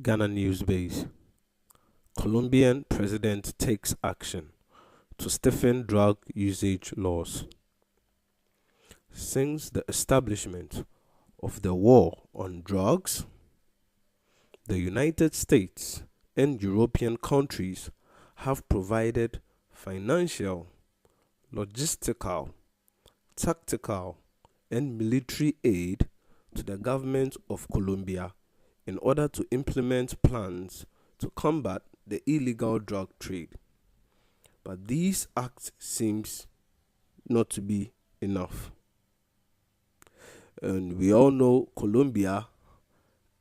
Ghana news base. Colombian president takes action to stiffen drug usage laws. Since the establishment of the war on drugs, the United States and European countries have provided financial, logistical, tactical, and military aid to the government of Colombia in order to implement plans to combat the illegal drug trade. But these acts seems not to be enough. And we all know Colombia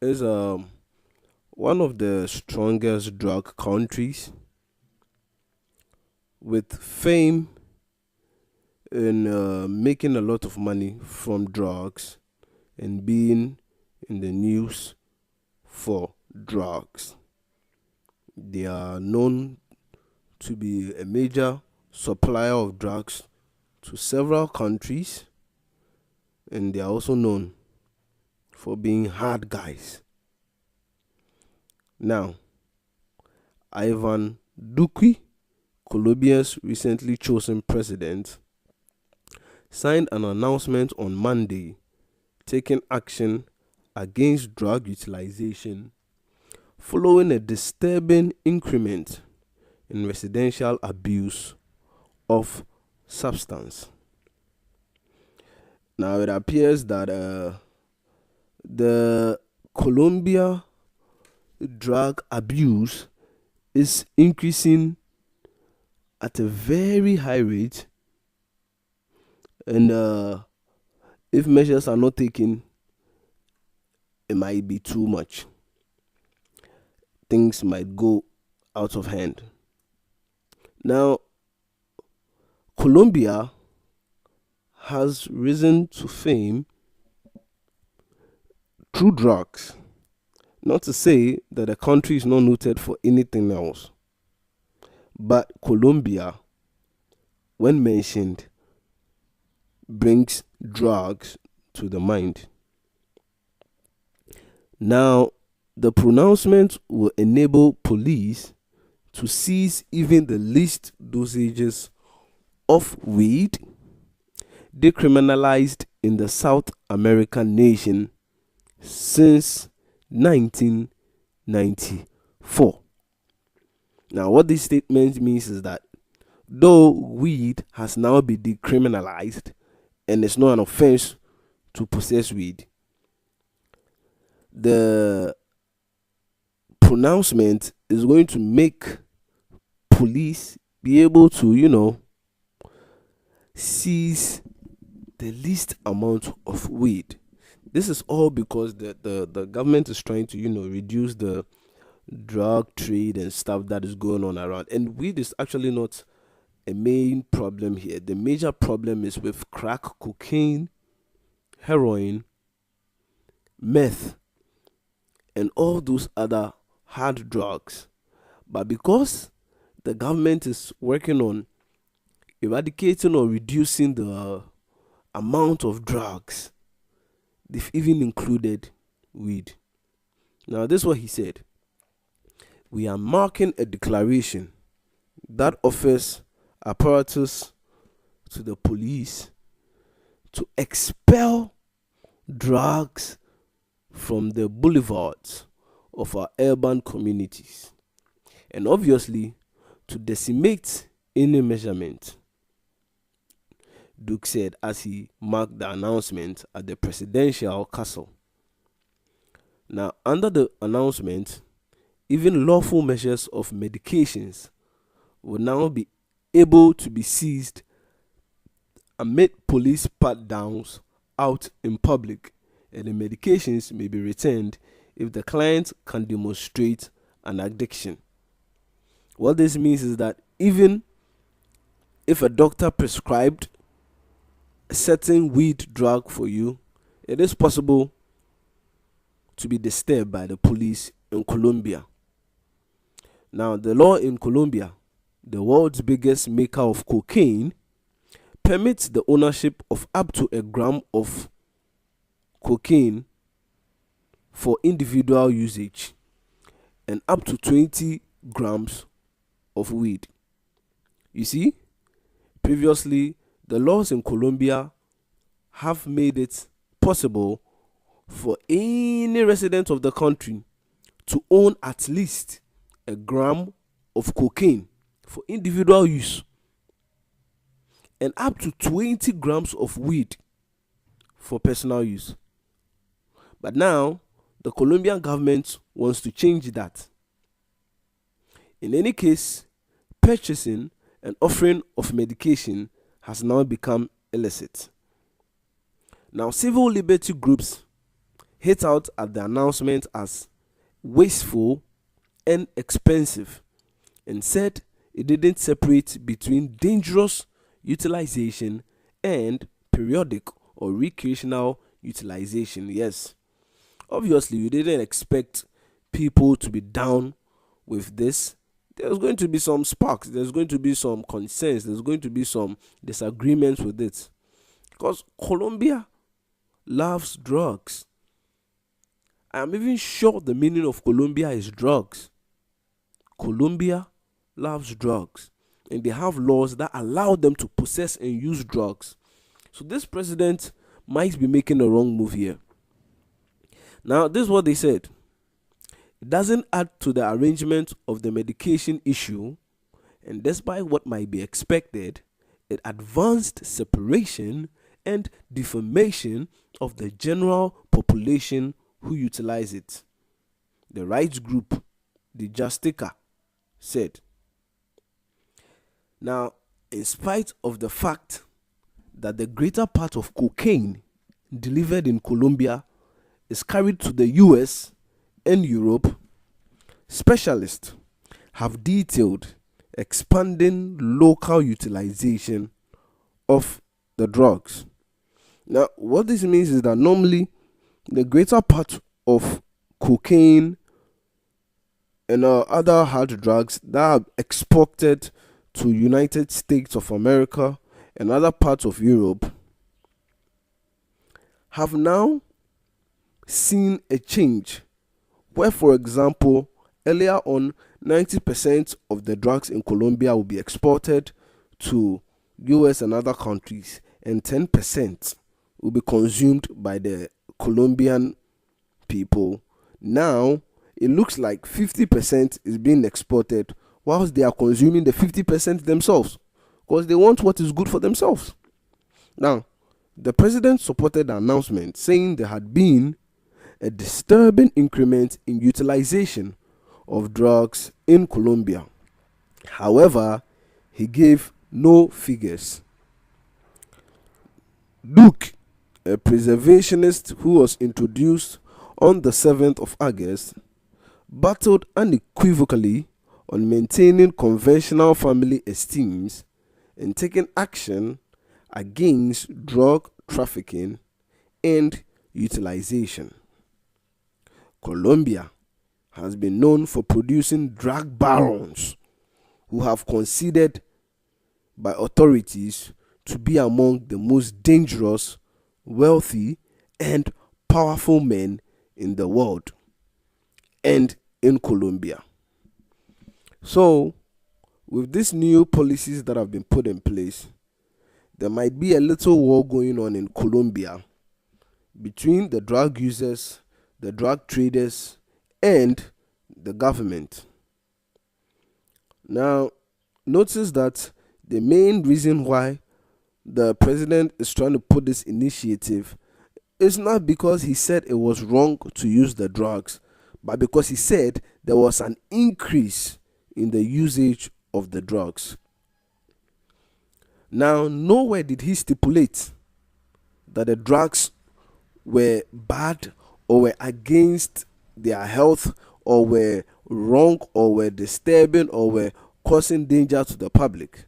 is one of the strongest drug countries with fame in making a lot of money from drugs and being in the news for drugs. They are known to be a major supplier of drugs to several countries, and they are also known for being hard guys. Now, Ivan Duque, Colombia's recently chosen president, signed an announcement on Monday taking action against drug utilization following a disturbing increment in residential abuse of substance. Now, it appears that the Colombia drug abuse is increasing at a very high rate, and if measures are not taken, it might be too much. Things might go out of hand. Now, Colombia has risen to fame through drugs. Not to say that the country is not noted for anything else, but Colombia, when mentioned, brings drugs to the mind. Now, the pronouncement will enable police to seize even the least dosages of weed decriminalized in the South American nation since 1994. Now, what this statement means is that though weed has now been decriminalized and it's not an offense to possess weed, the pronouncement is going to make police be able to, seize the least amount of weed. This is all because the government is trying to, reduce the drug trade and stuff that is going on around. And weed is actually not a main problem here. The major problem is with crack cocaine, heroin, meth, and all those other hard drugs. But because the government is working on eradicating or reducing the amount of drugs, they've even included weed. Now, this is what he said. We are marking a declaration that offers apparatus to the police to expel drugs from the boulevards of our urban communities, and obviously to decimate any measurement, Duke said as he marked the announcement at the presidential castle. Now, under the announcement, even lawful measures of medications will now be able to be seized amid police pat-downs out in public, and the medications may be returned if the client can demonstrate an addiction. What this means is that even if a doctor prescribed a certain weed drug for you, it is possible to be disturbed by the police in Colombia. Now, the law in Colombia, the world's biggest maker of cocaine, permits the ownership of up to a gram of cocaine for individual usage. and up to 20 grams of weed. You see, previously, the laws in Colombia have made it possible for any resident of the country to own at least a gram of cocaine for individual use and up to 20 grams of weed for personal use. But now, the Colombian government wants to change that. In any case, purchasing and offering of medication has now become illicit. Now, civil liberty groups hit out at the announcement as wasteful and expensive and said it didn't separate between dangerous utilization and periodic or recreational utilization. Yes, obviously, you didn't expect people to be down with this. There's going to be some sparks, there's going to be some concerns, there's going to be some disagreements with it. Because Colombia loves drugs. I'm even sure the meaning of Colombia is drugs. Colombia loves drugs, and they have laws that allow them to possess and use drugs. So this president might be making a wrong move here. Now, this is what they said. It doesn't add to the arrangement of the medication issue, and despite what might be expected, it advanced separation and defamation of the general population who utilize it. The rights group, the Justica, said. Now, in spite of the fact that the greater part of cocaine delivered in Colombia is carried to the US and Europe, specialists have detailed expanding local utilization of the drugs. Now, what this means is that normally the greater part of cocaine and other hard drugs that are exported to United States of America and other parts of Europe have now seen a change where, for example, earlier on 90% of the drugs in Colombia will be exported to US and other countries, and 10% will be consumed by the Colombian people. Now it looks like 50% is being exported whilst they are consuming the 50% themselves, because they want what is good for themselves. Now, the president supported the announcement, saying there had been a disturbing increment in utilization of drugs in Colombia. However, he gave no figures. Duque, a preservationist who was introduced on the 7th of August, battled unequivocally on maintaining conventional family esteems and taking action against drug trafficking and utilization. Colombia has been known for producing drug barons who have considered by authorities to be among the most dangerous, wealthy, and powerful men in the world and in Colombia. So, with these new policies that have been put in place, there might be a little war going on in Colombia between the drug users, the drug traders, and the government. Now, notice that the main reason why the president is trying to put this initiative is not because he said it was wrong to use the drugs, but because he said there was an increase in the usage of the drugs. Now, nowhere did he stipulate that the drugs were bad or were against their health or were wrong or were disturbing or were causing danger to the public.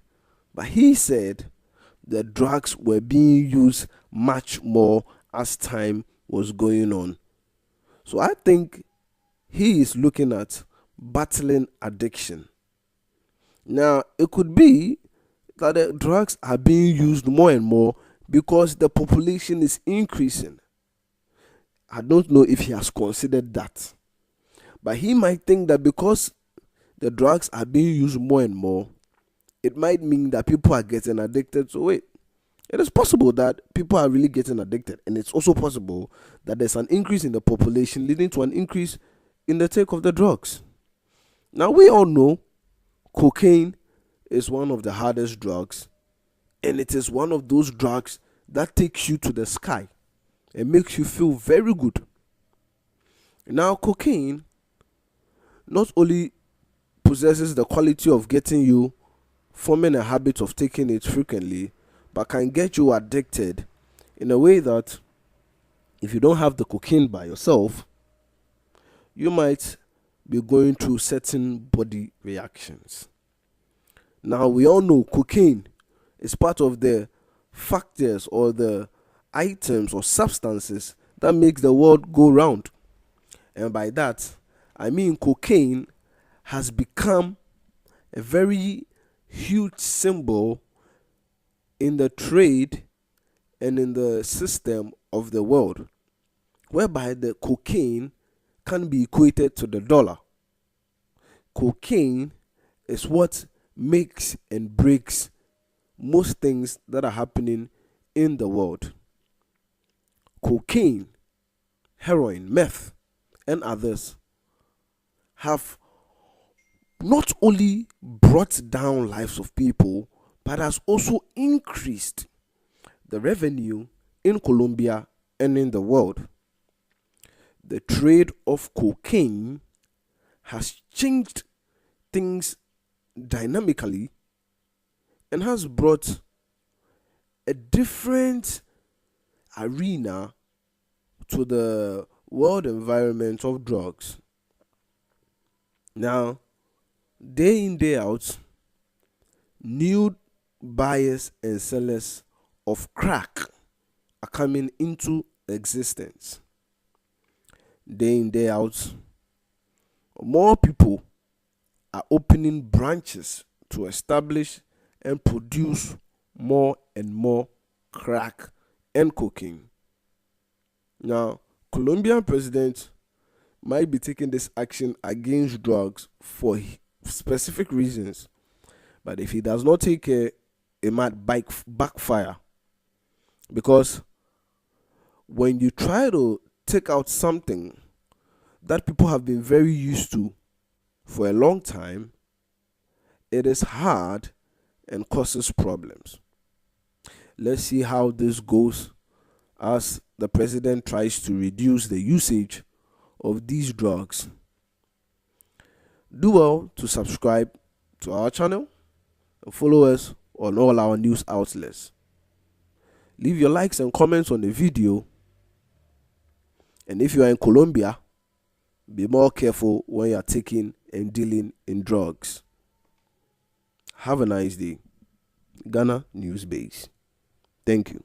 But he said the drugs were being used much more as time was going on. So I think he is looking at battling addiction. Now, it could be that the drugs are being used more and more because the population is increasing. I don't know if he has considered that. But he might think that because the drugs are being used more and more, it might mean that people are getting addicted. So wait, it is possible that people are really getting addicted, and it's also possible that there's an increase in the population leading to an increase in the take of the drugs. Now we all know cocaine is one of the hardest drugs, and it is one of those drugs that takes you to the sky and makes you feel very good. Now cocaine not only possesses the quality of getting you forming a habit of taking it frequently, but can get you addicted in a way that if you don't have the cocaine by yourself, you might be going through certain body reactions. Now we all know cocaine is part of the factors or the items or substances that makes the world go round. And by that, I mean cocaine has become a very huge symbol in the trade and in the system of the world, whereby the cocaine can be equated to the dollar. Cocaine is what makes and breaks most things that are happening in the world. Cocaine, heroin, meth, and others have not only brought down lives of people, but has also increased the revenue in Colombia and in the world. The trade of cocaine has changed things dynamically and has brought a different arena to the world environment of drugs. Now, day in, day out, new buyers and sellers of crack are coming into existence. Day in, day out, more people are opening branches to establish and produce more and more crack and cocaine. Now, Colombian president might be taking this action against drugs for specific reasons, but if he does not take care, it might backfire. Because when you try to take out something that people have been very used to for a long time, it is hard and causes problems. Let's see how this goes as the president tries to reduce the usage of these drugs. Do well to subscribe to our channel and follow us on all our news outlets. Leave your likes and comments on the video. And if you are in Colombia, be more careful when you are taking and dealing in drugs. Have a nice day. Ghana News Base. Thank you.